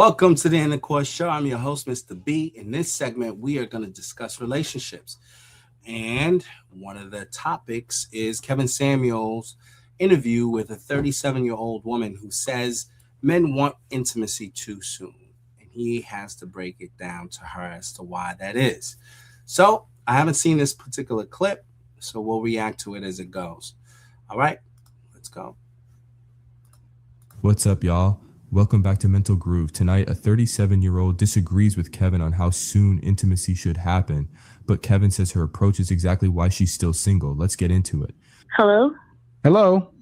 Welcome to the Intercourse Show. I'm your host, Mr. B. In this segment, we are going to discuss relationships. And one of the topics is Kevin Samuels' interview with a 37-year-old woman who says men want intimacy too soon. And he has to break it down to her as to why that is. So I haven't seen this particular clip, so we'll react to it as it goes. All right, let's go. What's up, y'all? Welcome back to Mental Groove. Tonight, a 37-year-old disagrees with Kevin on how soon intimacy should happen, but Kevin says her approach is exactly why she's still single. Let's get into it. Hello? Hello?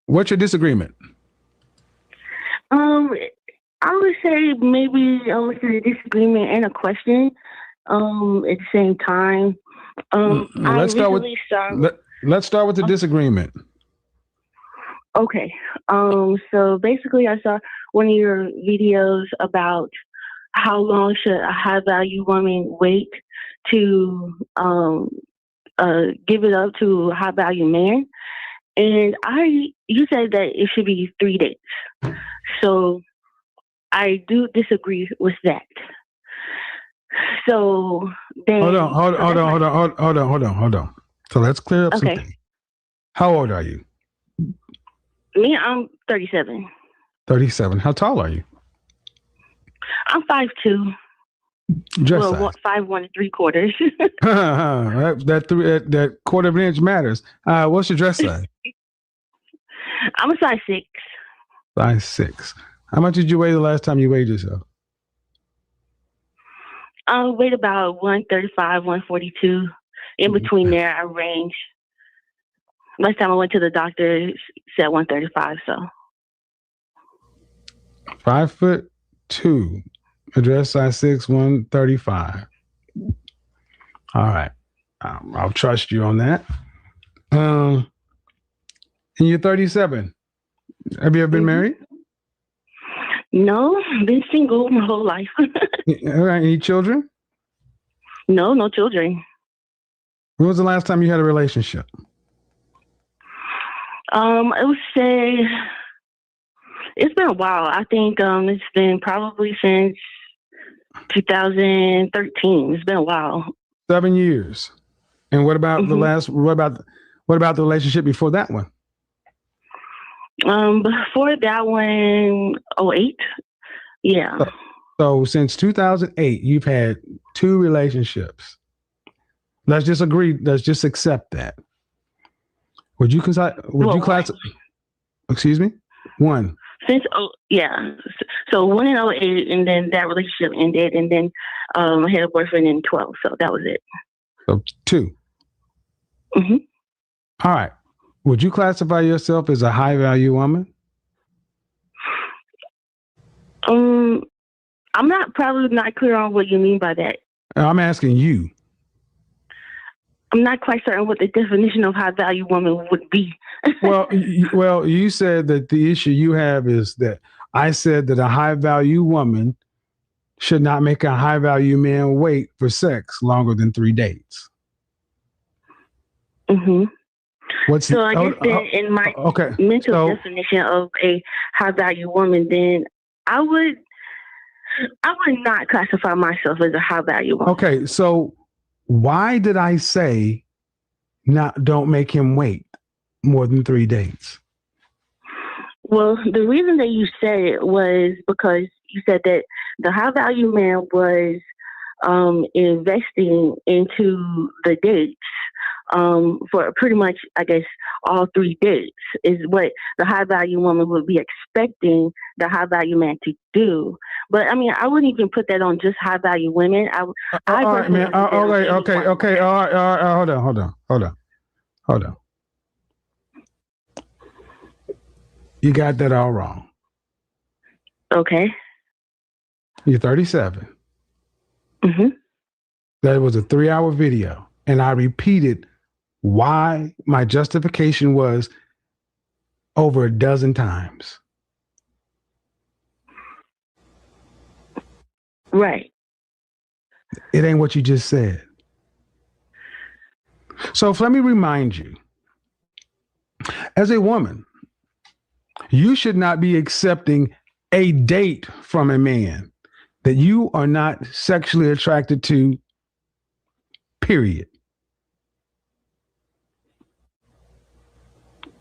What's your disagreement? I would say maybe a disagreement and a question at the same time. Let's start with the disagreement. Okay. So basically I saw one of your videos about how long should a high value woman wait to give it up to a high value man. And you said that it should be 3 days. So I do disagree with that. So then Hold on. So let's clear up something. How old are you? Me, I'm 37. 37. How tall are you? I'm 5'2". Dress well, size. 5'1" 3/4". that quarter of an inch matters. What's your dress size? I'm a size 6. Size 6. How much did you weigh the last time you weighed yourself? I weighed about 135, 142. In between there, I range. Last time I went to the doctor, it said 135. So 5'2", dress size 6, 135. All right, I'll trust you on that. And you're 37. Have you ever been married? No, been single my whole life. All right, any children? No children. When was the last time you had a relationship? I would say it's been a while. I think it's been probably since 2013. It's been a while. 7 years. And what about what about the relationship before that one? Before that one, 08. Yeah. So since 2008, you've had 2 relationships. Let's just accept that. Would you class? Excuse me? 1. Since so 1 in 08, and then that relationship ended, and then I had a boyfriend in 12. So that was it. So 2. Mm-hmm. All right. Would you classify yourself as a high value woman? I'm probably not clear on what you mean by that. I'm asking you. I'm not quite certain what the definition of high value woman would be. well, you said that the issue you have is that I said that a high value woman should not make a high value man wait for sex longer than 3 dates. Mm-hmm. I guess then in my mental definition of a high value woman, then I would not classify myself as a high value woman. Okay, so why did I say don't make him wait more than 3 dates? Well, the reason that you said it was because you said that the high value man was investing into the dates for pretty much, I guess, all 3 dates is what the high value woman would be expecting the high value man to do. But I mean, I wouldn't even put that on just high value women. All right, man. Okay. All right. Hold on. You got that all wrong. Okay. You're 37. Mm-hmm. That was a 3-hour video, and I repeated why my justification was over a dozen times. Right. It ain't what you just said. So let me remind you, as a woman, You should not be accepting a date from a man that you are not sexually attracted to, period.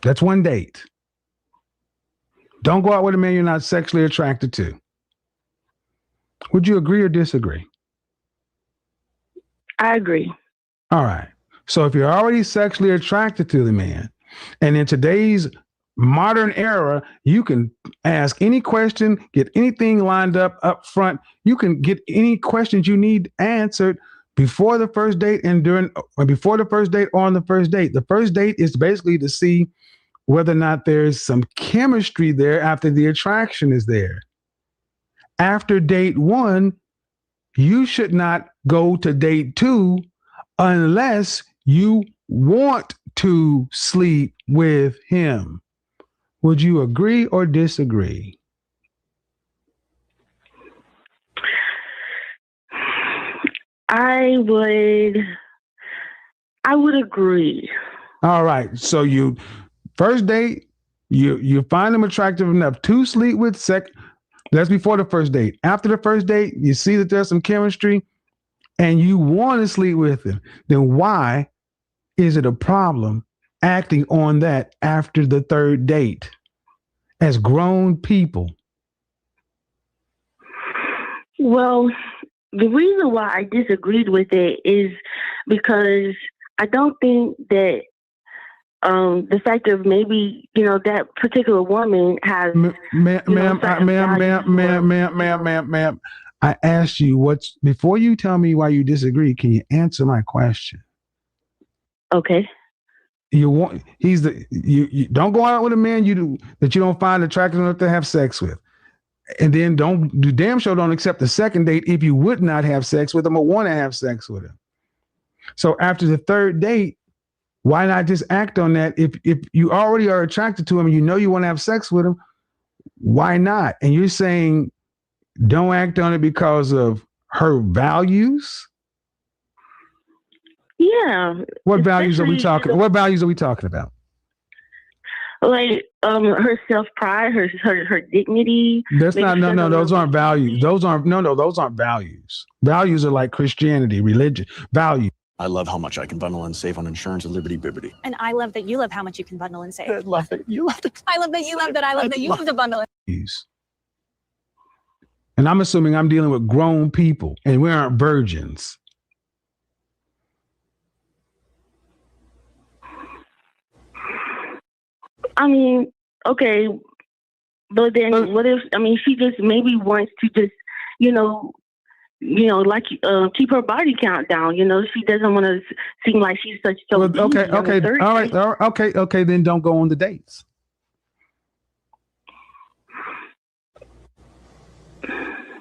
That's one date. Don't go out with a man you're not sexually attracted to. Would you agree or disagree? I agree. All right. So if you're already sexually attracted to the man, and in today's modern era, you can ask any question, get anything lined up front. You can get any questions you need answered before the first date and during, or before the first date or on the first date. The first date is basically to see whether or not there's some chemistry there after the attraction is there. After date 1, you should not go to date 2 unless you want to sleep with him. Would you agree or disagree? I would agree. All right. So you first date, you find him attractive enough to sleep with. That's before the first date. After the first date, you see that there's some chemistry and you want to sleep with him. Then why is it a problem acting on that after the third date as grown people? Well, the reason why I disagreed with it is because I don't think that the fact of maybe, that particular woman has Ma'am, I asked you before you tell me why you disagree, can you answer my question? Okay. You don't go out with a man that you don't find attractive enough to have sex with. And then don't accept the second date if you would not have sex with him or want to have sex with him. So after the third date, why not just act on that? If you already are attracted to him and you want to have sex with him, why not? And you're saying don't act on it because of her values? Yeah. What values are we talking about? Like her self-pride, her dignity. Those aren't values. Those aren't values. Values are like Christianity, religion, value. I love how much I can bundle and save on insurance at Liberty Bibbity. And I love that you love how much you can bundle and save. I love that you love it. I love that you love that. I love that you love to bundle. And I'm assuming I'm dealing with grown people and we aren't virgins. I mean, okay, but then what if, she just maybe wants to just, keep her body count down. She doesn't want to seem like she's such. Okay, all right, okay. Then don't go on the dates.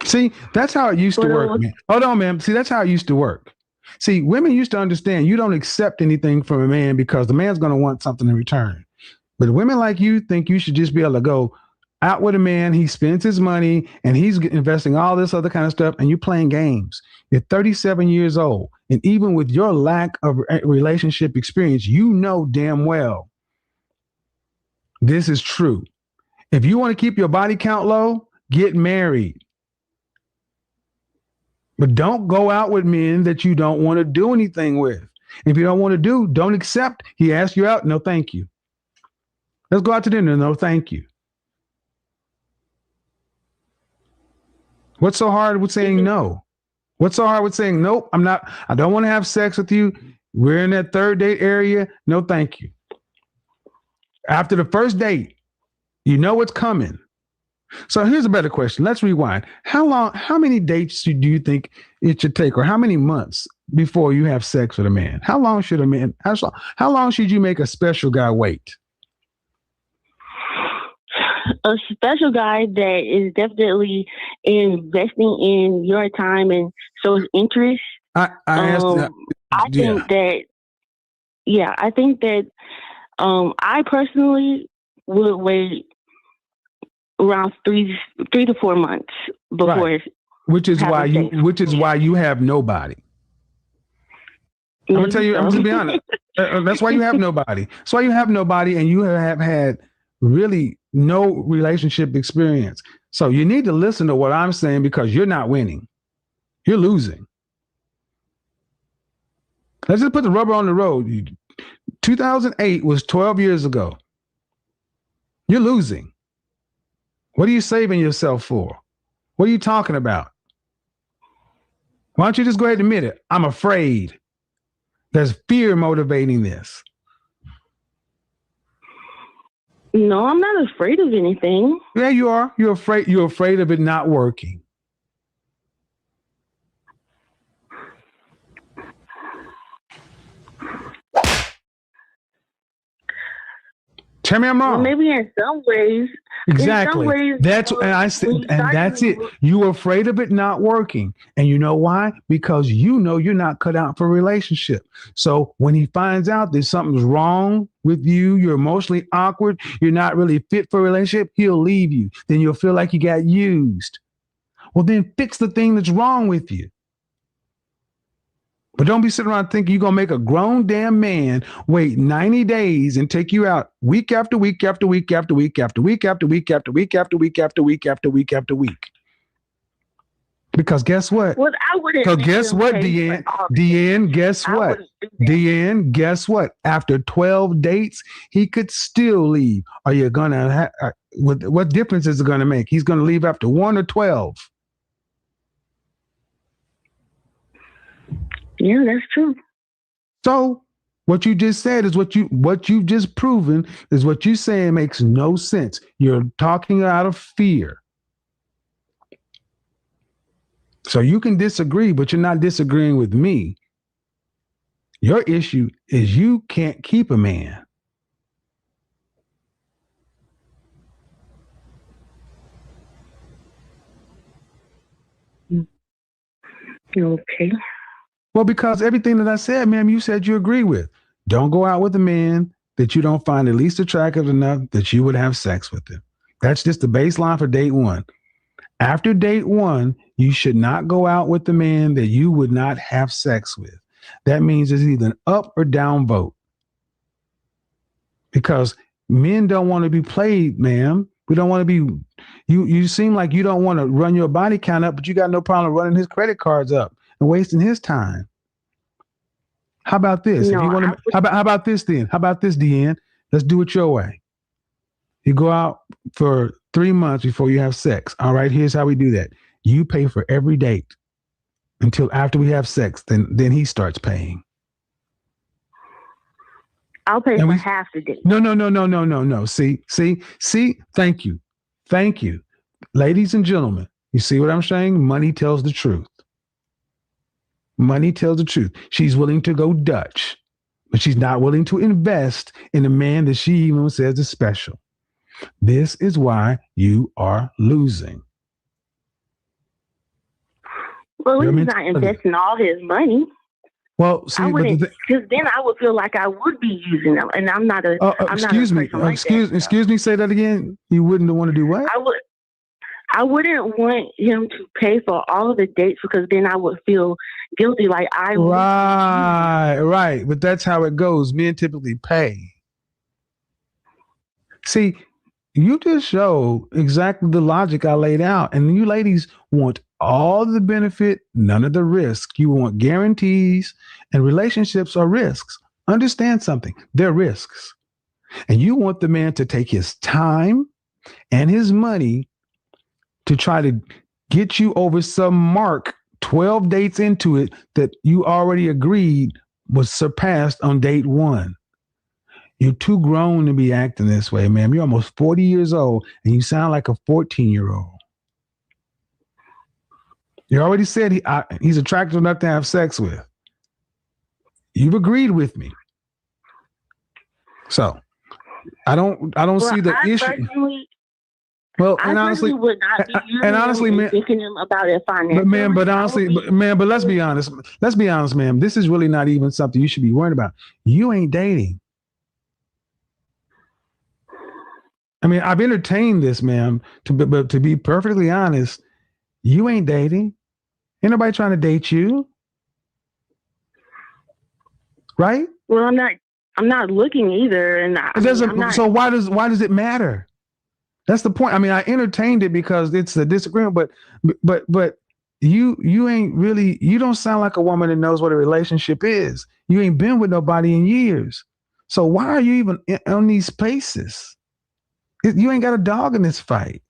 See, that's how it used to work, man. Hold on, ma'am. See, that's how it used to work. See, women used to understand you don't accept anything from a man because the man's going to want something in return. But women like you think you should just be able to go out with a man. He spends his money and he's investing all this other kind of stuff, and you're playing games. You're 37 years old. And even with your lack of relationship experience, you know damn well this is true. If you want to keep your body count low, get married. But don't go out with men that you don't want to do anything with. If you don't want to don't accept. He asked you out. No, thank you. Let's go out to dinner. No, thank you. What's so hard with saying no? What's so hard with saying, nope, I don't want to have sex with you. We're in that third date area. No, thank you. After the first date, you know what's coming. So here's a better question. Let's rewind. How many dates do you think it should take, or how many months before you have sex with a man? How long should you make a special guy wait? A special guy that is definitely investing in your time and shows interest. I think that I personally would wait around 3 to 4 months before. Right. Which is why you have nobody. I'm gonna tell you. I'm gonna be honest. That's why you have nobody. That's why you have nobody, and you have had really no relationship experience. So you need to listen to what I'm saying because you're not winning. You're losing. Let's just put the rubber on the road. 2008 was 12 years ago. You're losing. What are you saving yourself for? What are you talking about? Why don't you just go ahead and admit it? I'm afraid. There's fear motivating this. No, I'm not afraid of anything. Yeah, you are. You're afraid. You're afraid of it not working. Tell me I'm wrong. Well, maybe in some ways. Exactly. ways, That's and I said, when you and start that's to- it. You're afraid of it not working, and you know why? Because you know you're not cut out for a relationship. So when he finds out that something's wrong with you, you're emotionally awkward, you're not really fit for a relationship, he'll leave you. Then you'll feel like you got used. Well, then fix the thing that's wrong with you. But don't be sitting around thinking you're going to make a grown damn man wait 90 days and take you out week after week after week after week after week after week after week after week after week after week after week. Because guess what? Well, I wouldn't. So make guess them what, pay Deanne? for all- Deanne, guess I what? wouldn't do that. Deanne, guess what? After 12 dates, he could still leave. Are you going to what difference is it going to make? He's going to leave after 1 or 12. Yeah, that's true. So what you just said is what you've just proven is what you saying makes no sense. You're talking out of fear. So you can disagree, but you're not disagreeing with me. Your issue is you can't keep a man. Okay. Well, because everything that I said, ma'am, you said you agree with. Don't go out with a man that you don't find at least attractive enough that you would have sex with him. That's just the baseline for date one. After date one, you should not go out with the man that you would not have sex with. That means it's either an up or down vote. Because men don't want to be played, ma'am. We don't want to be, you seem like you don't want to run your body count up, but you got no problem running his credit cards up and wasting his time. How about this? No, If you want to, how about this then? How about this, Deanne? Let's do it your way. You go out for 3 months before you have sex. All right, here's how we do that. You pay for every date until after we have sex. Then he starts paying. I'll pay And for we- half the date. No. See. Thank you. Ladies and gentlemen, you see what I'm saying? Money tells the truth. Money tells the truth. She's willing to go Dutch, but she's not willing to invest in a man that she even says is special. This is why you are losing. Well, Your he's not mentality. investing all his money. Well, see, I but wouldn't, the because then I would feel like I would be using them, and I'm not a. I'm excuse not a me. person like that, so. Excuse me. Say that again. You wouldn't want to do what? I wouldn't want him to pay for all of the dates because then I would feel guilty, like I would. Right. But that's how it goes. Men typically pay. See, you just showed exactly the logic I laid out. And you ladies want all the benefit, none of the risk. You want guarantees, and relationships are risks. Understand something. They're risks. And you want the man to take his time and his money to try to get you over some mark 12 dates into it that you already agreed was surpassed on date one. You're too grown to be acting this way, ma'am. You're almost 40 years old and you sound like a 14-year-old. You already said he's attractive enough to have sex with. You've agreed with me. So I don't see the issue. Personally, Well, I and honestly, would not be using and honestly, him man, and thinking him about it financially. but ma'am, but I would honestly, be- but let's be honest. Let's be honest, ma'am. This is really not even something you should be worried about. You ain't dating. I mean, I've entertained this, ma'am. But to be perfectly honest, you ain't dating. Ain't nobody trying to date you, right? Well, I'm not looking either, and It doesn't. So why does it matter? That's the point. I mean, I entertained it because it's a disagreement, but you ain't really, you don't sound like a woman that knows what a relationship is. You ain't been with nobody in years. So why are you even on these spaces? You ain't got a dog in this fight.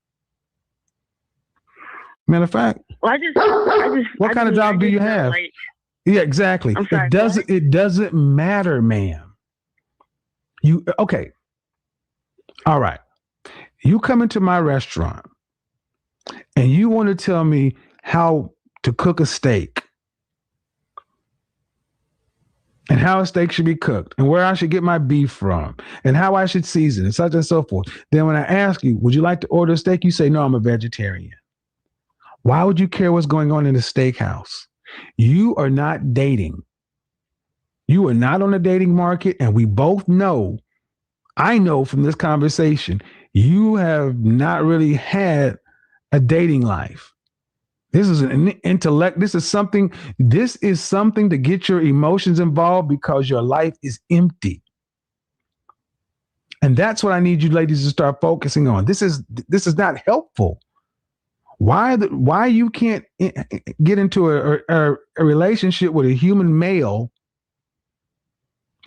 Matter of fact, Well, I just what kind of job do you have? Like, Yeah, exactly. I'm sorry, It doesn't matter, ma'am. Okay. All right. You come into my restaurant and you want to tell me how to cook a steak and how a steak should be cooked and where I should get my beef from and how I should season it, such and so forth. Then when I ask you, would you like to order a steak? You say, no, I'm a vegetarian. Why would you care what's going on in a steakhouse? You are not dating. You are not on the dating market. And we both know, I know from this conversation, you have not really had a dating life. This is an intellect. This is something to get your emotions involved because your life is empty. And that's what I need you ladies to start focusing on. This is not helpful. Why you can't get into a relationship with a human male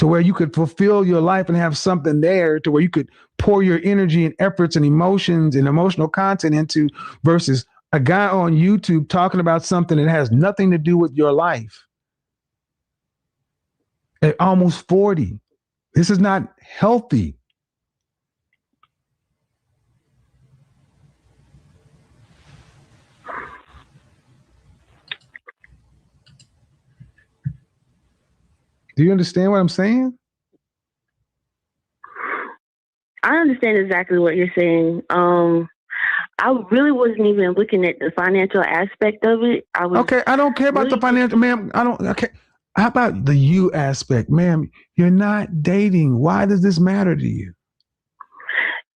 to where you could fulfill your life and have something there to where you could pour your energy and efforts and emotions and emotional content into versus a guy on YouTube talking about something that has nothing to do with your life at almost 40. This is not healthy. Do you understand what I'm saying? I understand exactly what you're saying. I really wasn't even looking at the financial aspect of it. Okay, I don't care about the financial, ma'am. Okay. How about the you aspect, ma'am? You're not dating. Why does this matter to you?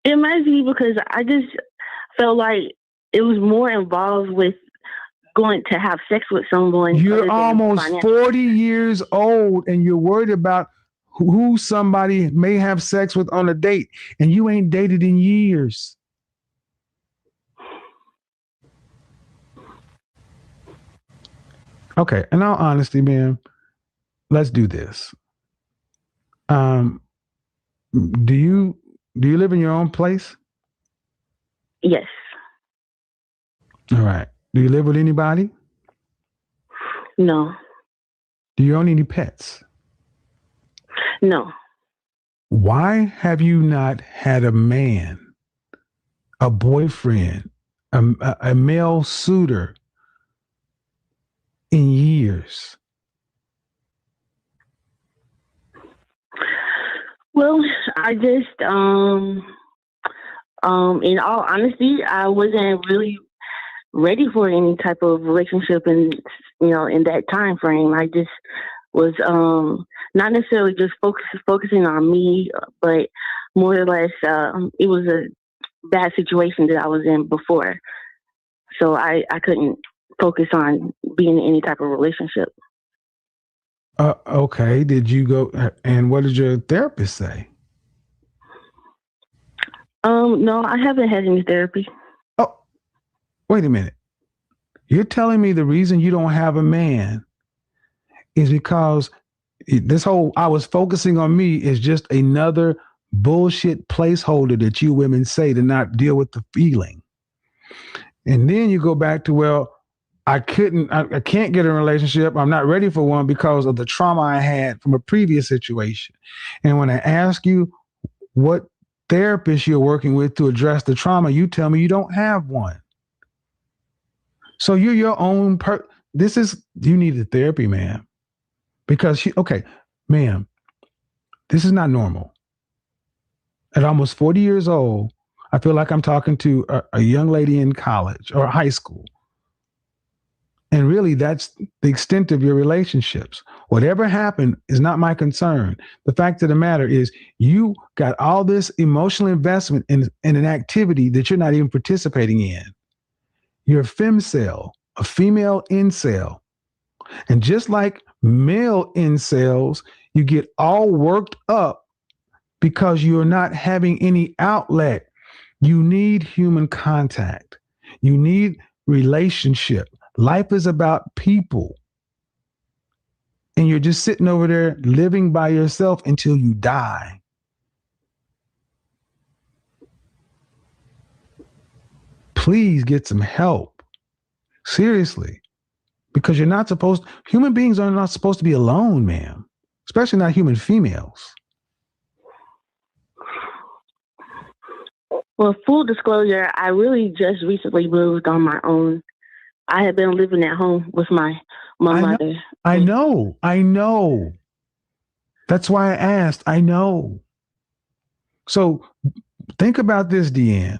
It might be because I just felt like it was more involved with going to have sex with someone. You're almost 40 years old and you're worried about who somebody may have sex with on a date, and you ain't dated in years. Okay, in all honesty, ma'am, let's do this. Do you live in your own place? Yes. All right. Do you live with anybody? No. Do you own any pets? No. Why have you not had a man, a boyfriend, a male suitor in years? Well, I just, in all honesty, I wasn't really ready for any type of relationship in that time frame. I just was not necessarily just focusing on me, but more or less it was a bad situation that I was in before. So I couldn't focus on being in any type of relationship. Okay. Did you go and what did your therapist say? No, I haven't had any therapy. Oh, wait a minute. You're telling me the reason you don't have a man is because this whole I was focusing on me is just another bullshit placeholder that you women say to not deal with the feeling. And then you go back to, well, I can't get a relationship. I'm not ready for one because of the trauma I had from a previous situation. And when I ask you what therapist you're working with to address the trauma, you tell me you don't have one. So you're your own you need a therapy, ma'am. Because ma'am, this is not normal. At almost 40 years old, I feel like I'm talking to a young lady in college or high school. And really, that's the extent of your relationships. Whatever happened is not my concern. The fact of the matter is you got all this emotional investment in an activity that you're not even participating in. You're a femcel, a female incel. And just like male incels, you get all worked up because you're not having any outlet. You need human contact. You need relationship. Life is about people. And you're just sitting over there living by yourself until you die. Please get some help. Seriously. Because you're not supposed, human beings are not supposed to be alone, ma'am. Especially not human females. Well, full disclosure, I really just recently moved on my own. I had been living at home with my mother. I know. That's why I asked. I know. So think about this, Deanne.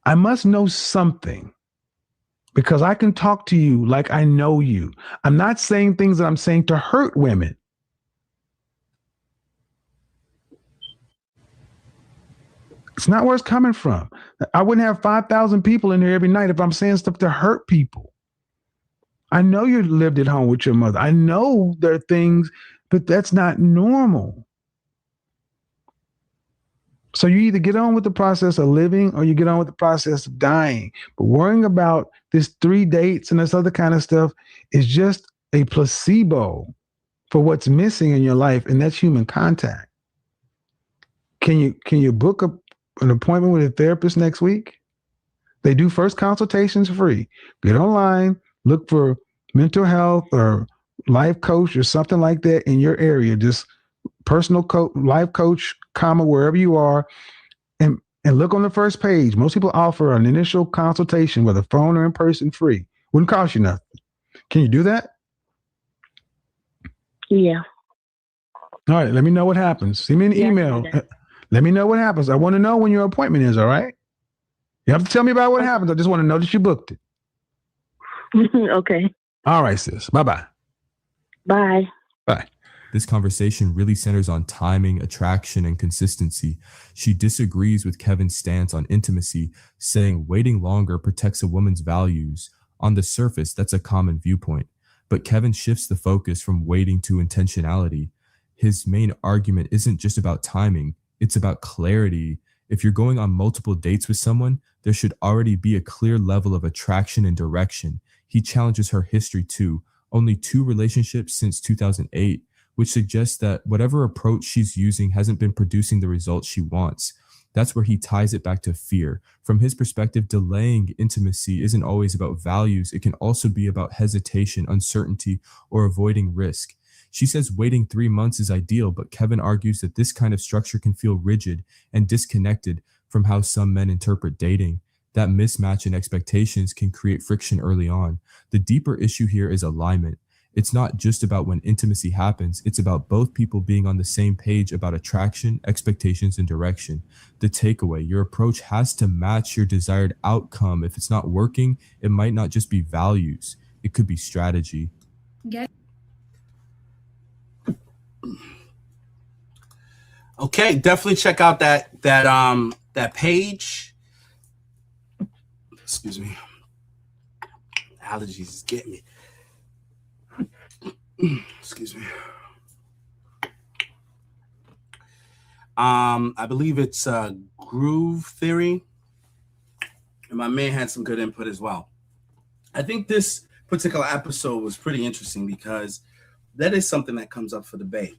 I must know something because I can talk to you like I know you. I'm not saying things that I'm saying to hurt women. It's not where it's coming from. I wouldn't have 5,000 people in here every night if I'm saying stuff to hurt people. I know you lived at home with your mother. I know there are things, but that's not normal. So you either get on with the process of living or you get on with the process of dying. But worrying about this 3 dates and this other kind of stuff is just a placebo for what's missing in your life, and that's human contact. Can you book an appointment with a therapist next week? They do first consultations free. Get online, look for mental health or life coach or something like that in your area. Just personal life coach, wherever you are, and look on the first page. Most people offer an initial consultation, whether phone or in person, free. Wouldn't cost you nothing. Can you do that? Yeah. All right. Let me know what happens. Send me an email. Let me know what happens. I want to know when your appointment is. All right. You have to tell me about what happens. I just want to know that you booked it. Okay. All right, sis. Bye-bye. Bye. Bye. This conversation really centers on timing, attraction, and consistency. She disagrees with Kevin's stance on intimacy, saying waiting longer protects a woman's values. On the surface, that's a common viewpoint. But Kevin shifts the focus from waiting to intentionality. His main argument isn't just about timing, it's about clarity. If you're going on multiple dates with someone, there should already be a clear level of attraction and direction. He challenges her history too. Only 2 relationships since 2008, which suggests that whatever approach she's using hasn't been producing the results she wants. That's where he ties it back to fear. From his perspective, delaying intimacy isn't always about values. It can also be about hesitation, uncertainty, or avoiding risk. She says waiting 3 months is ideal, but Kevin argues that this kind of structure can feel rigid and disconnected from how some men interpret dating. That mismatch in expectations can create friction early on. The deeper issue here is alignment. It's not just about when intimacy happens, it's about both people being on the same page about attraction, expectations, and direction. The takeaway, your approach has to match your desired outcome. If it's not working, it might not just be values, it could be strategy. Okay, definitely check out that page. Excuse me. Allergies is getting me. Excuse me. I believe it's Groove Theory. And my man had some good input as well. I think this particular episode was pretty interesting because that is something that comes up for debate.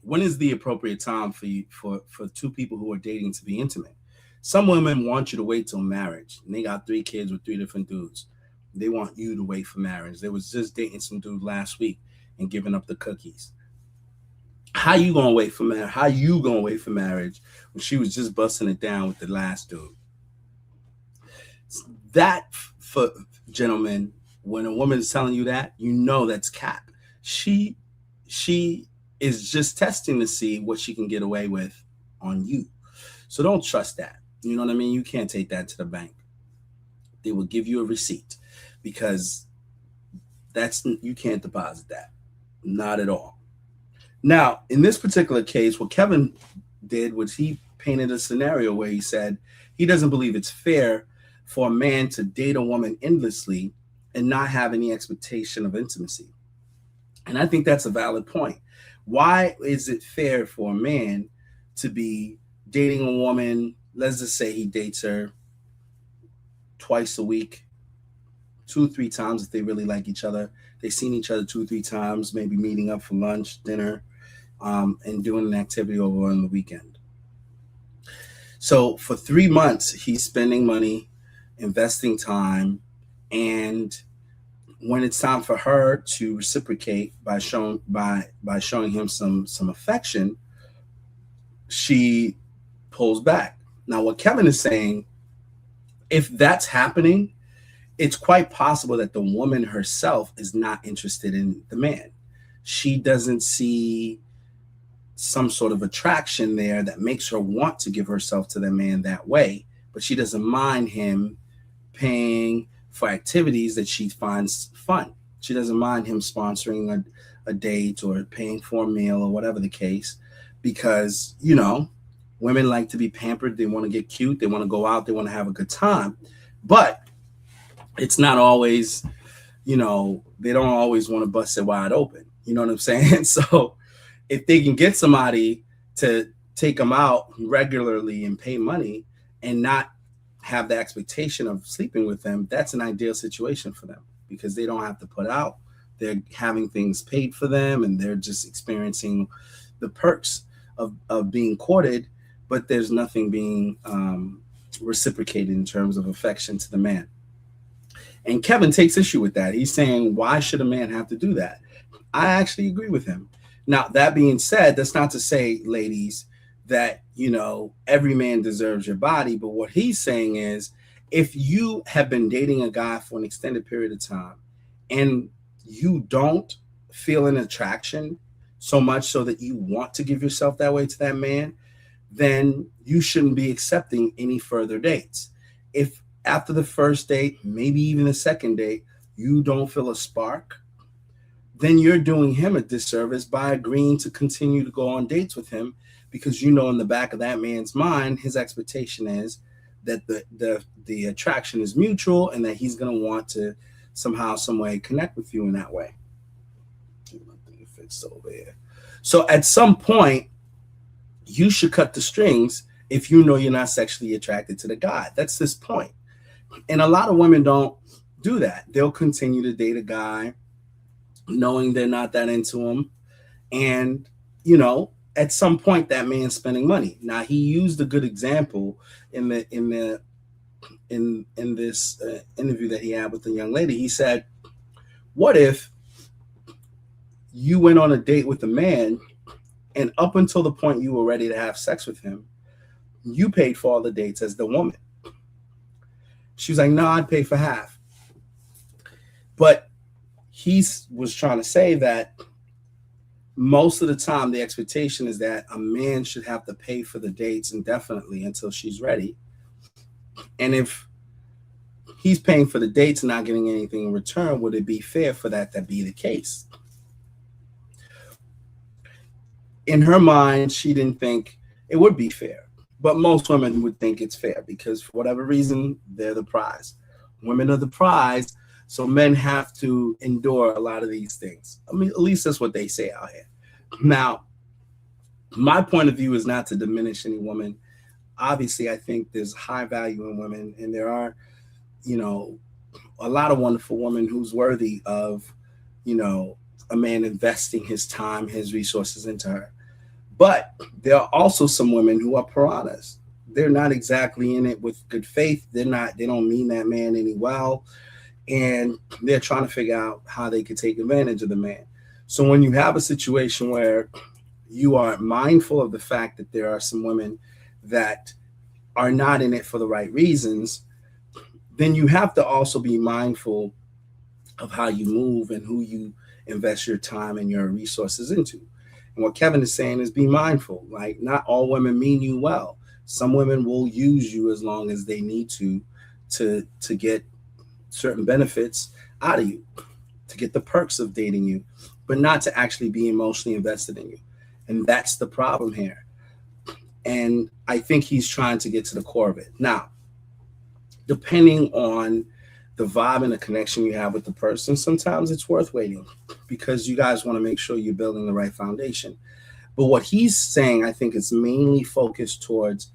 When is the appropriate time for you for 2 people who are dating to be intimate? Some women want you to wait till marriage, and they got 3 kids with 3 different dudes. They want you to wait for marriage. They was just dating some dude last week and giving up the cookies. How you gonna wait for marriage? How you gonna wait for marriage when she was just busting it down with the last dude? That, for gentlemen, when a woman is telling you that, you know that's cap. She is just testing to see what she can get away with on you. So don't trust that. You know what I mean? You can't take that to the bank. They will give you a receipt because you can't deposit that. Not at all. Now, in this particular case, what Kevin did was he painted a scenario where he said he doesn't believe it's fair for a man to date a woman endlessly and not have any expectation of intimacy. And I think that's a valid point. Why is it fair for a man to be dating a woman, let's just say he dates her twice a week, 2-3 times if they really like each other. They've seen each other 2-3 times, maybe meeting up for lunch, dinner, and doing an activity over on the weekend. So for 3 months, he's spending money, investing time, and when it's time for her to reciprocate by showing him some affection, she pulls back. Now, what Kevin is saying, if that's happening, it's quite possible that the woman herself is not interested in the man. She doesn't see some sort of attraction there that makes her want to give herself to the man that way, but she doesn't mind him paying for activities that she finds fun. She doesn't mind him sponsoring a date or paying for a meal or whatever the case, because, you know, women like to be pampered. They want to get cute. They want to go out. They want to have a good time. But it's not always, you know, they don't always want to bust it wide open. You know what I'm saying? So if they can get somebody to take them out regularly and pay money and not have the expectation of sleeping with them, that's an ideal situation for them, because they don't have to put out. They're having things paid for them, and they're just experiencing the perks of being courted, but there's nothing being reciprocated in terms of affection to the man. And Kevin takes issue with that. He's saying, why should a man have to do that? I actually agree with him. Now, that being said, that's not to say, ladies, that, you know, every man deserves your body. But what he's saying is, if you have been dating a guy for an extended period of time and you don't feel an attraction so much so that you want to give yourself that way to that man, then you shouldn't be accepting any further dates. If after the first date, maybe even the second date, you don't feel a spark, then you're doing him a disservice by agreeing to continue to go on dates with him, because you know in the back of that man's mind, his expectation is that the attraction is mutual and that he's going to want to somehow, some way connect with you in that way. Over here. So at some point, you should cut the strings if you know you're not sexually attracted to the guy. That's this point. And a lot of women don't do that. They'll continue to date a guy knowing they're not that into him. And, you know, at some point that man's spending money. Now, he used a good example in this interview that he had with the young lady. He said, what if you went on a date with a man, and up until the point you were ready to have sex with him, you paid for all the dates as the woman? She was like, no, I'd pay for half. But he was trying to say that most of the time the expectation is that a man should have to pay for the dates indefinitely until she's ready. And if he's paying for the dates and not getting anything in return, would it be fair for that to be the case? In her mind, she didn't think it would be fair. But most women would think it's fair because for whatever reason, they're the prize. Women are the prize, so men have to endure a lot of these things. I mean, at least that's what they say out here. Now, my point of view is not to diminish any woman. Obviously, I think there's high value in women, and there are, you know, a lot of wonderful women who's worthy of, you know, a man investing his time, his resources into her. But there are also some women who are piranhas. They're not exactly in it with good faith. They don't mean that man any well. And they're trying to figure out how they could take advantage of the man. So when you have a situation where you are mindful of the fact that there are some women that are not in it for the right reasons, then you have to also be mindful of how you move and who you invest your time and your resources into. And what Kevin is saying is be mindful. Like, not all women mean you well. Some women will use you as long as they need to get certain benefits out of you, to get the perks of dating you, but not to actually be emotionally invested in you. And that's the problem here. And I think he's trying to get to the core of it. Now, depending on the vibe and the connection you have with the person, sometimes it's worth waiting because you guys want to make sure you're building the right foundation. But what he's saying, I think, is mainly focused towards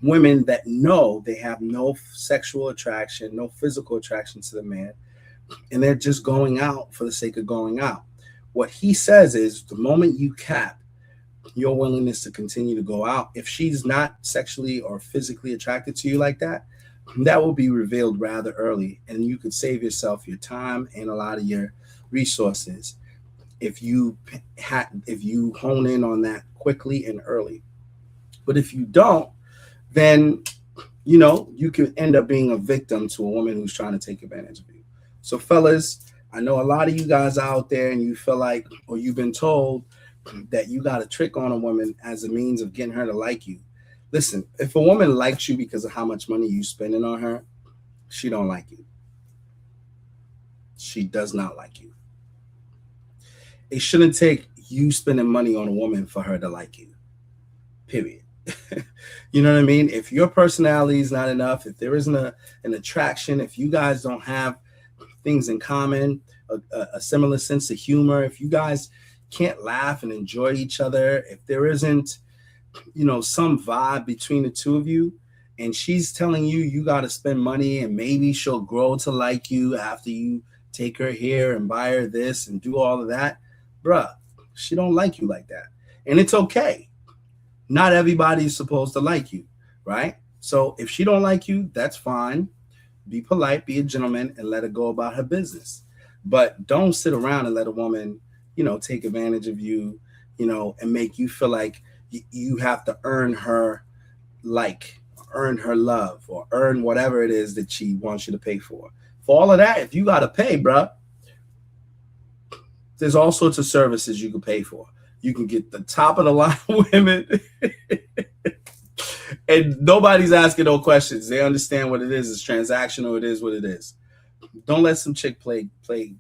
women that know they have no sexual attraction, no physical attraction to the man, and they're just going out for the sake of going out. What he says is the moment you cap your willingness to continue to go out, if she's not sexually or physically attracted to you like that, that will be revealed rather early, and you could save yourself your time and a lot of your resources if you hone in on that quickly and early. But if you don't, then you can end up being a victim to a woman who's trying to take advantage of you. So fellas, I know a lot of you guys out there, and you feel like, or you've been told that you got a trick on a woman as a means of getting her to like you. Listen, if a woman likes you because of how much money you spending on her, she don't like you. She does not like you. It shouldn't take you spending money on a woman for her to like you. Period. You know what I mean? If your personality is not enough, if there isn't an attraction, if you guys don't have things in common, a similar sense of humor, if you guys can't laugh and enjoy each other, if there isn't, some vibe between the two of you, and she's telling you you got to spend money and maybe she'll grow to like you after you take her here and buy her this and do all of that, bruh, she don't like you like that. And it's okay. Not everybody's supposed to like you, right? So if she don't like you, that's fine. Be polite, be a gentleman, and let her go about her business. But don't sit around and let a woman, take advantage of you, and make you feel like you have to earn her earn her love, or earn whatever it is that she wants you to pay for. For all of that, if you got to pay, bruh, there's all sorts of services you can pay for. You can get the top of the line women and nobody's asking no questions. They understand what it is. It's transactional. It is what it is. Don't let some chick play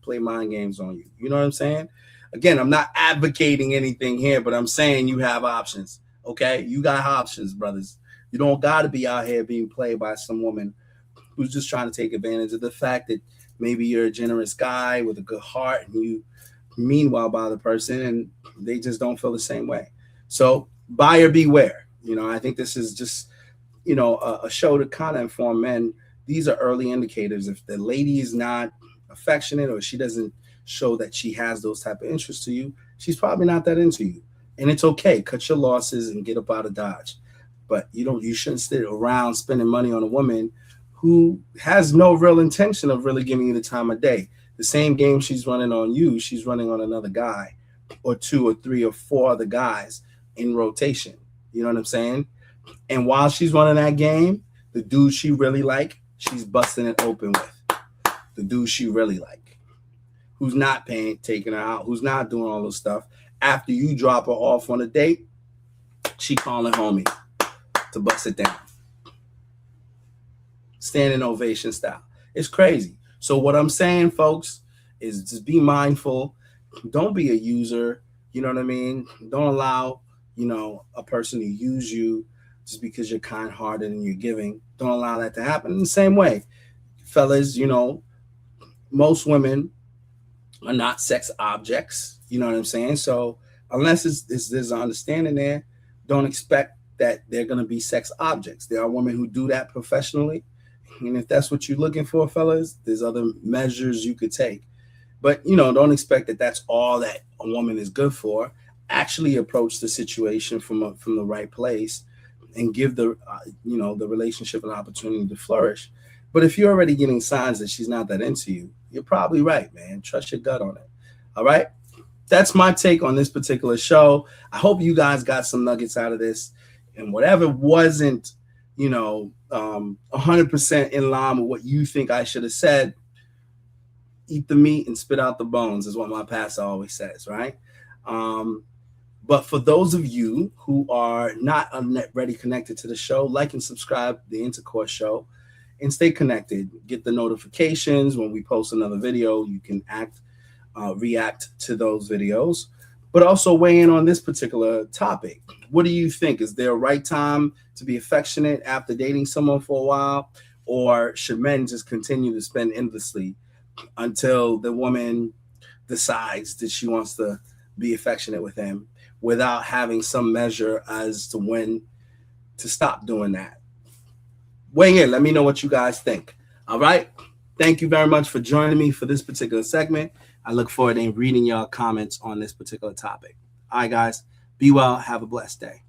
mind games on you. You know what I'm saying? Again, I'm not advocating anything here, but I'm saying you have options. Okay? You got options, brothers. You don't got to be out here being played by some woman who's just trying to take advantage of the fact that maybe you're a generous guy with a good heart and you meanwhile by the person and they just don't feel the same way. So buyer beware. I think this is just, a show to kind of inform men. These are early indicators. If the lady is not affectionate or she doesn't show that she has those type of interests to you, she's probably not that into you. And it's okay. Cut your losses and get up out of Dodge. But you shouldn't sit around spending money on a woman who has no real intention of really giving you the time of day. The same game she's running on you, she's running on another guy or two or three or four other guys in rotation. You know what I'm saying? And while she's running that game, the dude she really like, she's busting it open with. The dude she really like, who's not taking her out, who's not doing all this stuff. After you drop her off on a date, she calling homie to bust it down. Standing ovation style. It's crazy. So what I'm saying, folks, is just be mindful. Don't be a user. You know what I mean? Don't allow, a person to use you just because you're kind-hearted and you're giving. Don't allow that to happen. In the same way, fellas, most women are not sex objects. You know what I'm saying? So unless there's an understanding there, don't expect that they're going to be sex objects. There are women who do that professionally. And if that's what you're looking for, fellas, there's other measures you could take. But, don't expect that that's all that a woman is good for. Actually approach the situation from the right place and give the relationship an opportunity to flourish. But if you're already getting signs that she's not that into you, you're probably right, man. Trust your gut on it. All right? That's my take on this particular show. I hope you guys got some nuggets out of this. And whatever wasn't, 100% in line with what you think I should have said, eat the meat and spit out the bones is what my pastor always says, right? But for those of you who are not already connected to the show, like and subscribe to the Intercourse Show and stay connected. Get the notifications when we post another video. You can react to those videos, but also weigh in on this particular topic. What do you think? Is there a right time to be affectionate after dating someone for a while? Or should men just continue to spend endlessly until the woman decides that she wants to be affectionate with him? without having some measure as to when to stop doing that. Weigh in. Let me know what you guys think. All right. Thank you very much for joining me for this particular segment. I look forward to reading your comments on this particular topic. All right, guys. Be well. Have a blessed day.